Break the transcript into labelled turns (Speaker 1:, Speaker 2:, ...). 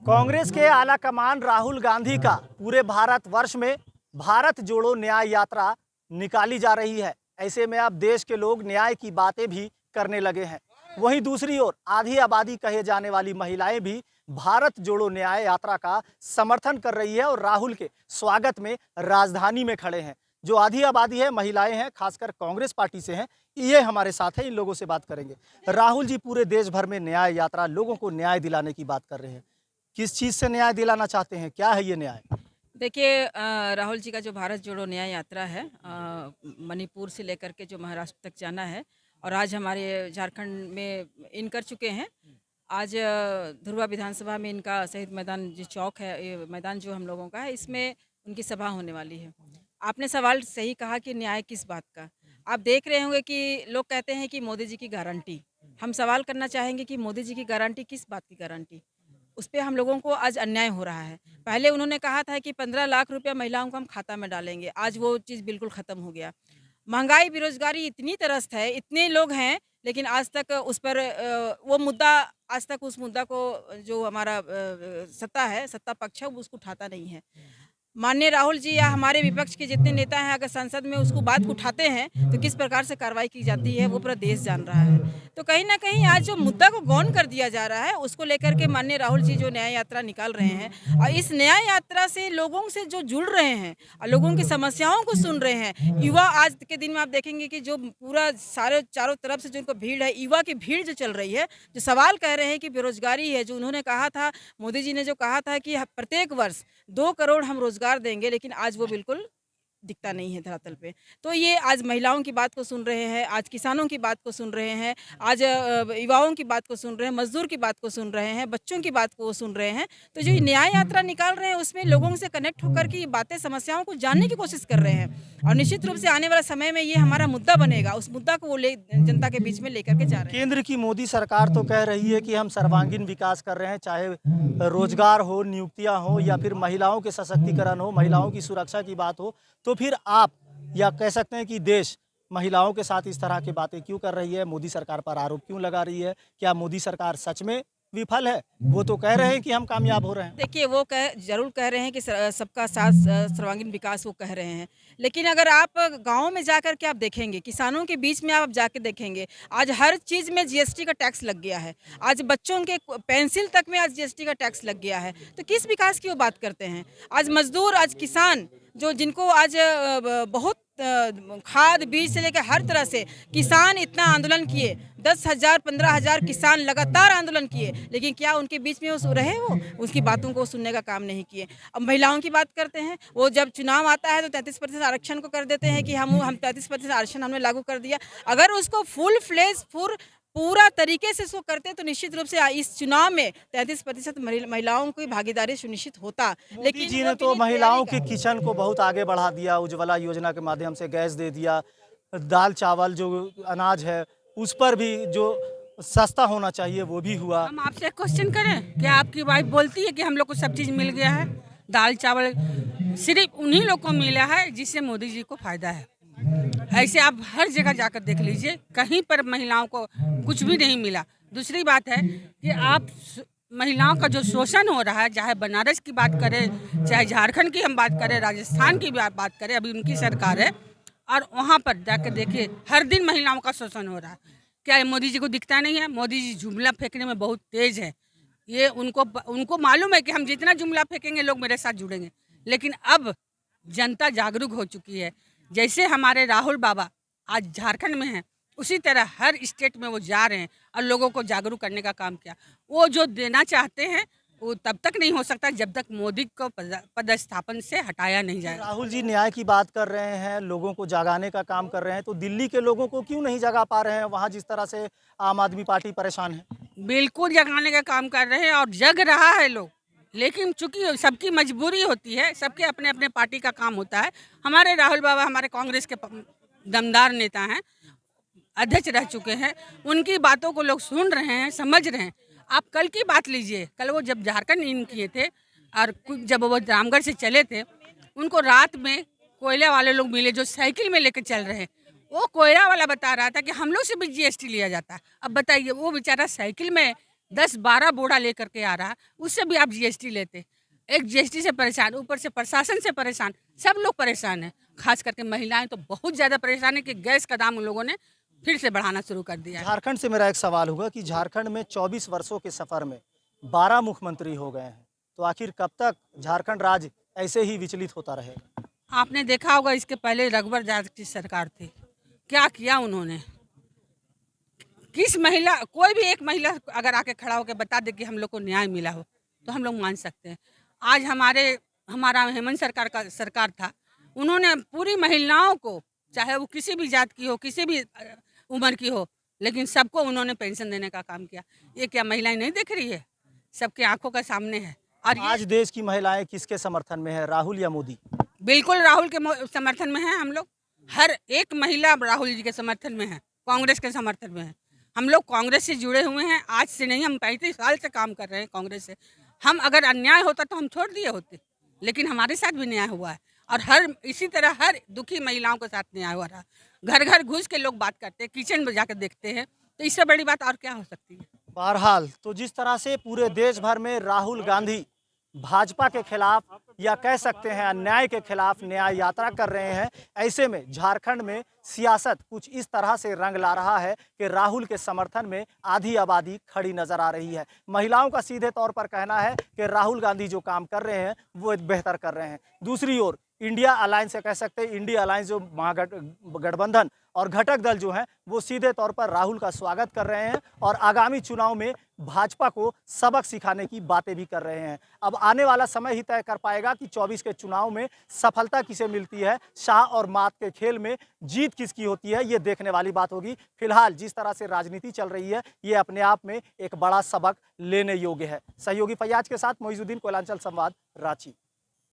Speaker 1: कांग्रेस के आला कमान राहुल गांधी का पूरे भारतवर्ष में भारत जोड़ो न्याय यात्रा निकाली जा रही है। ऐसे में अब देश के लोग न्याय की बातें भी करने लगे हैं। वहीं दूसरी ओर आधी आबादी कहे जाने वाली महिलाएं भी भारत जोड़ो न्याय यात्रा का समर्थन कर रही है और राहुल के स्वागत में राजधानी में खड़े हैं। जो आधी आबादी है, महिलाएं हैं, खासकर कांग्रेस पार्टी से हैं, ये हमारे साथ है। इन लोगों से बात करेंगे। राहुल जी पूरे देश भर में न्याय यात्रा, लोगों को न्याय दिलाने की बात कर रहे हैं। किस चीज़ से न्याय दिलाना चाहते हैं? क्या है ये न्याय?
Speaker 2: देखिए, राहुल जी का जो भारत जोड़ो न्याय यात्रा है, मणिपुर से लेकर के जो महाराष्ट्र तक जाना है और आज हमारे झारखंड में इन कर चुके हैं। आज धुरवा विधानसभा में इनका शहीद मैदान जो चौक है, ये मैदान जो हम लोगों का है, इसमें उनकी सभा होने वाली है। आपने सवाल सही कहा कि न्याय किस बात का। आप देख रहे होंगे कि लोग कहते हैं कि मोदी जी की गारंटी। हम सवाल करना चाहेंगे कि मोदी जी की गारंटी किस बात की गारंटी? उस पे हम लोगों को आज अन्याय हो रहा है। पहले उन्होंने कहा था कि 15 लाख रुपया महिलाओं को हम खाता में डालेंगे, आज वो चीज़ बिल्कुल ख़त्म हो गया। महंगाई, बेरोज़गारी इतनी त्रस्त है, इतने लोग हैं, लेकिन आज तक उस पर वो मुद्दा, आज तक उस मुद्दा को जो हमारा सत्ता है, सत्ता पक्ष है, वो उसको उठाता नहीं है। माननीय राहुल जी या हमारे विपक्ष के जितने नेता हैं, अगर संसद में उसको बात उठाते हैं तो किस प्रकार से कार्रवाई की जाती है वो पूरा देश जान रहा है। तो कहीं ना कहीं आज जो मुद्दा को गौन कर दिया जा रहा है, उसको लेकर के माननीय राहुल जी जो न्याय यात्रा निकाल रहे हैं और इस न्याय यात्रा से लोगों से जो जुड़ रहे हैं और लोगों की समस्याओं को सुन रहे हैं। युवा, आज के दिन में आप देखेंगे कि जो पूरा सारे चारों तरफ से जो उनको भीड़ है, युवा की भीड़ जो चल रही है, जो सवाल कह रहे हैं कि बेरोजगारी है, जो उन्होंने कहा था, मोदी जी ने जो कहा था कि प्रत्येक वर्ष 2 करोड़ हम रोजगार देंगे, लेकिन आज वो बिल्कुल दिखता नहीं है धरातल पे। तो ये आज महिलाओं की बात को सुन रहे हैं, आज किसानों की बात को सुन रहे हैं, आज युवाओं की बात को सुन रहे हैं, मजदूर की बात को सुन रहे हैं, बच्चों की बात को सुन रहे हैं। तो जो ये न्याय यात्रा निकाल रहे हैं, उसमें लोगों से कनेक्ट होकर के ये बातें, समस्याओं को जानने की कोशिश कर रहे हैं और निश्चित रूप से आने वाले समय में ये हमारा मुद्दा बनेगा। उस मुद्दा को वो जनता के बीच में लेकर के जा रहे हैं।
Speaker 1: केंद्र की मोदी सरकार तो कह रही है कि हम सर्वांगीण विकास कर रहे हैं, चाहे रोजगार हो, नियुक्तियां हो या फिर महिलाओं के सशक्तिकरण हो, महिलाओं की सुरक्षा की बात हो। तो फिर आप या कह सकते हैं कि देश महिलाओं के साथ इस तरह की बातें क्यों कर रही है? मोदी सरकार पर आरोप क्यों लगा रही है? क्या मोदी सरकार सच में विफल है? वो तो कह रहे हैं कि हम कामयाब हो रहे हैं।
Speaker 2: देखिए, वो ज़रूर कह रहे हैं कि सबका साथ, सर्वांगीण विकास वो कह रहे हैं। लेकिन अगर आप गाँव में जाकर के आप देखेंगे, किसानों के बीच में आप जाके देखेंगे, आज हर चीज़ में जीएसटी का टैक्स लग गया है। आज बच्चों के पेंसिल तक में आज जीएसटी का टैक्स लग गया है। तो किस विकास की वो बात करते हैं? आज मज़दूर, आज किसान, जो जिनको आज बहुत खाद बीज से लेकर हर तरह से किसान इतना आंदोलन किए, 10,000 15,000 किसान लगातार आंदोलन किए, लेकिन क्या उनके बीच में वो रहे? वो उसकी बातों को सुनने का काम नहीं किए। अब महिलाओं की बात करते हैं, वो जब चुनाव आता है तो 33% आरक्षण को कर देते हैं कि हम 33% आरक्षण हमने लागू कर दिया। अगर उसको फुल फ्लेज पूरा तरीके से इसको करते तो निश्चित रूप से इस चुनाव में 33% महिलाओं की भागीदारी सुनिश्चित होता।
Speaker 1: मोदी जी ने तो महिलाओं के किचन को बहुत आगे बढ़ा दिया, उज्ज्वला योजना के माध्यम से गैस दे दिया, दाल चावल जो अनाज है उस पर भी जो सस्ता होना चाहिए वो भी हुआ।
Speaker 3: हम आपसे एक क्वेश्चन करें, क्या आपकी वाइफ बोलती है कि हम लोग को सब चीज़ मिल गया है? दाल चावल सिर्फ उन्हीं लोग को मिला है जिससे मोदी जी को फायदा है। ऐसे आप हर जगह जाकर देख लीजिए, कहीं पर महिलाओं को कुछ भी नहीं मिला। दूसरी बात है कि आप महिलाओं का जो शोषण हो रहा है, चाहे बनारस की बात करें, चाहे झारखंड की हम बात करें, राजस्थान की बात करें, अभी उनकी सरकार है, और वहाँ पर जाकर देखिए हर दिन महिलाओं का शोषण हो रहा है। क्या ये मोदी जी को दिखता नहीं है? मोदी जी जुमला फेंकने में बहुत तेज है। ये उनको मालूम है कि हम जितना जुमला फेंकेंगे लोग मेरे साथ जुड़ेंगे, लेकिन अब जनता जागरूक हो चुकी है। जैसे हमारे राहुल बाबा आज झारखंड में हैं, उसी तरह हर स्टेट में वो जा रहे हैं और लोगों को जागरूक करने का काम किया। वो जो देना चाहते हैं वो तब तक नहीं हो सकता जब तक मोदी को पदस्थापन से हटाया नहीं जाए।
Speaker 1: राहुल जी न्याय की बात कर रहे हैं, लोगों को जगाने का काम कर रहे हैं, तो दिल्ली के लोगों को क्यों नहीं जगा पा रहे हैं वहाँ जिस तरह से आम आदमी पार्टी परेशान है?
Speaker 3: बिल्कुल जगाने का काम कर रहे हैं और जग रहा है लोग, लेकिन चूंकि सबकी मजबूरी होती है, सबके अपने अपने पार्टी का काम होता है। हमारे राहुल बाबा हमारे कांग्रेस के दमदार नेता हैं, अध्यक्ष रह चुके हैं, उनकी बातों को लोग सुन रहे हैं, समझ रहे हैं। आप कल की बात लीजिए, कल वो जब झारखंड इन किए थे और जब वो रामगढ़ से चले थे, उनको रात में कोयला वाले लोग मिले जो साइकिल में लेकर चल रहे हैं। वो कोयला वाला बता रहा था कि हम लोग से भी जीएसटी लिया जाता है। अब बताइए, वो बेचारा साइकिल में 10-12 बोरा लेकर के आ रहा है, उससे भी आप जीएसटी लेते। एक जीएसटी से परेशान, ऊपर से प्रशासन से परेशान, सब लोग परेशान हैं। खास करके महिलाएं तो बहुत ज़्यादा परेशान है कि गैस का दाम उन लोगों ने फिर से बढ़ाना शुरू कर दिया है।
Speaker 1: झारखंड से मेरा एक सवाल होगा कि झारखंड में 24 वर्षों के सफर में 12 मुख्यमंत्री हो गए हैं, तो आखिर कब तक झारखंड राज्य ऐसे ही विचलित होता रहेगा?
Speaker 3: आपने देखा होगा इसके पहले रघुवर दास की सरकार थी, क्या किया उन्होंने? किस महिला, कोई भी एक महिला अगर आके खड़ा होकर बता दे कि हम लोग को न्याय मिला हो तो हम लोग मान सकते हैं। आज हमारा हेमंत सरकार था, उन्होंने पूरी महिलाओं को, चाहे वो किसी भी जात की हो, किसी भी उम्र की हो, लेकिन सबको उन्होंने पेंशन देने का काम किया। ये क्या महिलाएं नहीं देख रही है? सबके आंखों के सामने है। और ये
Speaker 1: आज देश की महिलाएं किसके समर्थन में है, राहुल या मोदी?
Speaker 3: बिल्कुल राहुल के समर्थन में है हम लोग। हर एक महिला राहुल जी के समर्थन में है, कांग्रेस के समर्थन में है। हम लोग कांग्रेस से जुड़े हुए हैं, आज से नहीं, हम 35 साल से काम कर रहे हैं कांग्रेस से। हम अगर अन्याय होता तो हम छोड़ दिए होते, लेकिन हमारे साथ भी न्याय हुआ है और इसी तरह हर दुखी महिलाओं के साथ न्याय हुआ रहा। घर घर घुस के लोग बात करते हैं, किचन में जाकर देखते हैं, तो इससे बड़ी बात और क्या हो सकती है?
Speaker 1: बहरहाल तो जिस तरह से पूरे देश भर में राहुल गांधी भाजपा के खिलाफ या कह सकते हैं अन्याय के खिलाफ न्याय यात्रा कर रहे हैं, ऐसे में झारखंड में सियासत कुछ इस तरह से रंग ला रहा है कि राहुल के समर्थन में आधी आबादी खड़ी नजर आ रही है। महिलाओं का सीधे तौर पर कहना है कि राहुल गांधी जो काम कर रहे हैं वो बेहतर कर रहे हैं। दूसरी ओर इंडिया अलायंस से कह सकते हैं, इंडिया अलायंस जो महागठबंधन और घटक दल जो हैं वो सीधे तौर पर राहुल का स्वागत कर रहे हैं और आगामी चुनाव में भाजपा को सबक सिखाने की बातें भी कर रहे हैं। अब आने वाला समय ही तय कर पाएगा कि 24 के चुनाव में सफलता किसे मिलती है, शाह और मात के खेल में जीत किसकी होती है, ये देखने वाली बात होगी। फिलहाल जिस तरह से राजनीति चल रही है ये अपने आप में एक बड़ा सबक लेने योग्य है। सहयोगी फैयाज के साथ मोइजुद्दीन, कोयलांचल संवाद, रांची।